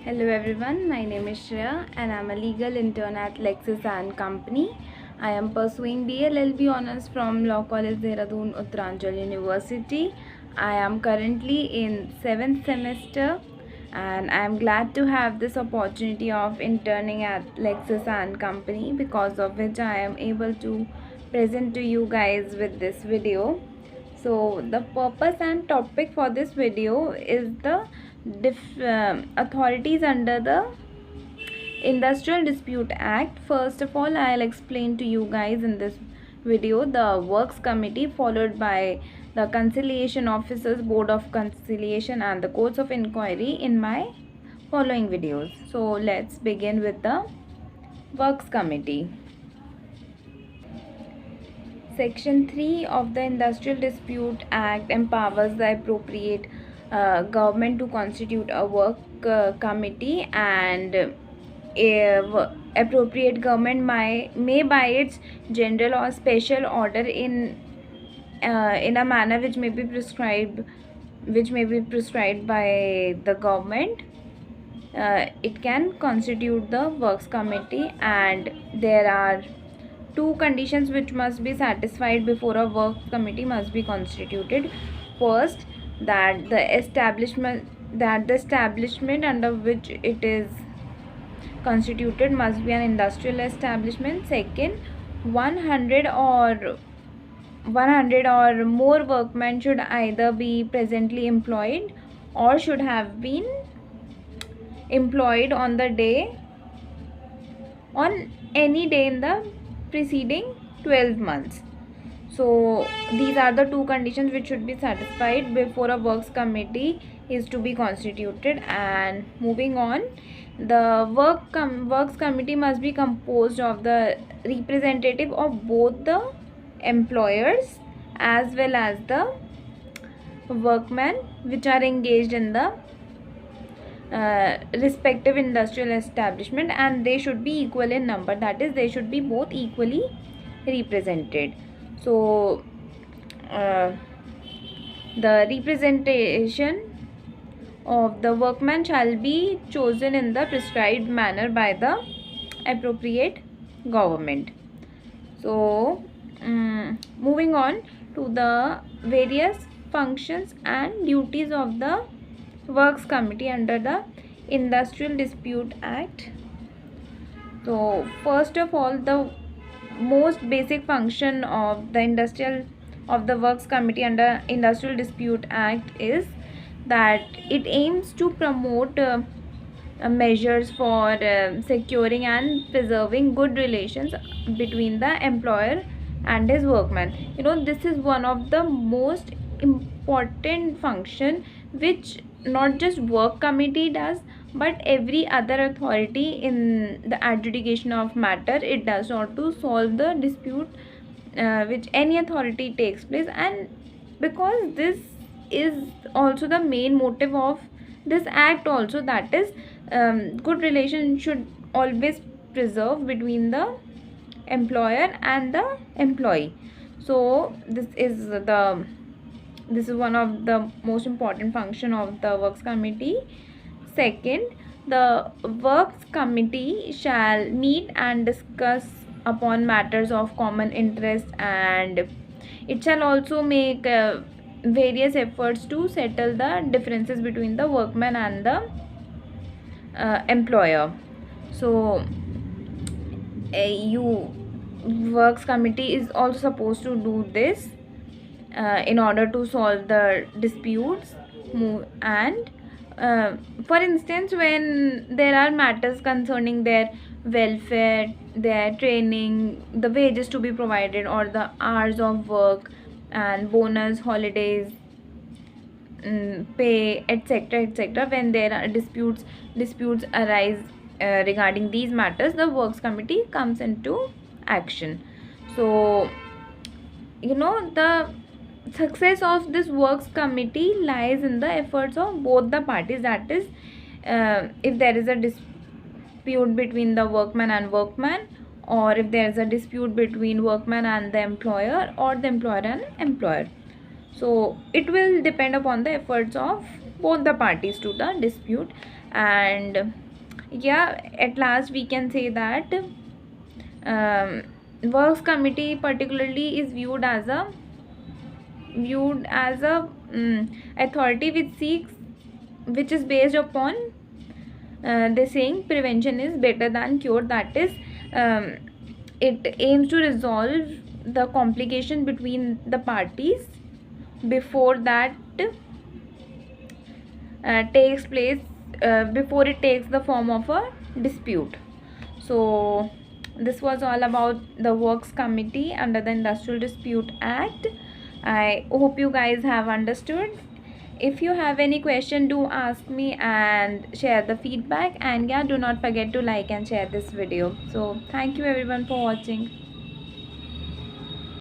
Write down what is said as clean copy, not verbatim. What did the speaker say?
Hello everyone, my name is Shreya and I am a legal intern at LEXIS and Company. I am pursuing BLLB Honours from Law College Dehradun, Uttaranchal University. I am currently in 7th semester and I am glad to have this opportunity of interning at LEXIS and Company, because of which I am able to present to you guys with this video. So the purpose and topic for this video is the authorities under the Industrial Dispute Act. First of all, I'll explain to you guys in this video the Works Committee, followed by the Conciliation Officers, Board of Conciliation and the Courts of Inquiry in my following videos. So let's begin with the Works Committee. Section 3 of the Industrial Dispute Act empowers the appropriate government to constitute a work committee, and appropriate government may by its general or special order in a manner which may be prescribed by the government, it can constitute the works committee. And there are two conditions which must be satisfied before a work committee must be constituted. First, that the establishment under which it is constituted must be an industrial establishment. Second, 100 or more workmen should either be presently employed or should have been employed on any day in the preceding 12 months. So these are the two conditions which should be satisfied before a works committee is to be constituted. And moving on, the works committee must be composed of the representative of both the employers as well as the workmen which are engaged in the respective industrial establishment, and they should be equal in number, that is, they should be both equally represented. So the representation of the workman shall be chosen in the prescribed manner by the appropriate government. So moving on to the various functions and duties of the Works Committee under the Industrial Dispute Act. So first of all, the most basic function of the Works Committee under Industrial Dispute Act is that it aims to promote measures for securing and preserving good relations between the employer and his workman. This is one of the most important function which not just work committee does, but every other authority in the adjudication of matter it does, not to solve the dispute which any authority takes place. And because this is also the main motive of this act also, that is, good relations should always preserve between the employer and the employee. So this is one of the most important function of the Works Committee. Second, the Works Committee shall meet and discuss upon matters of common interest, and it shall also make various efforts to settle the differences between the workman and the employer. So Works Committee is also supposed to do this in order to solve the disputes. And for instance, when there are matters concerning their welfare, their training, the wages to be provided, or the hours of work and bonus, holidays, pay, etc., when there are disputes arise regarding these matters, the Works Committee comes into action. So the success of this Works Committee lies in the efforts of both the parties, that is, if there is a dispute between the workman and workman, or if there is a dispute between workman and the employer, or the employer and employer. So it will depend upon the efforts of both the parties to the dispute. And yeah, at last we can say that works committee particularly is viewed as a authority which is based upon they saying prevention is better than cure. That is, um, it aims to resolve the complication between the parties before that takes place, before it takes the form of a dispute. So this was all about the works committee under the Industrial Dispute Act. I hope you guys have understood. If you have any question, do ask me and share the feedback. And yeah, do not forget to like and share this video. So thank you everyone for watching.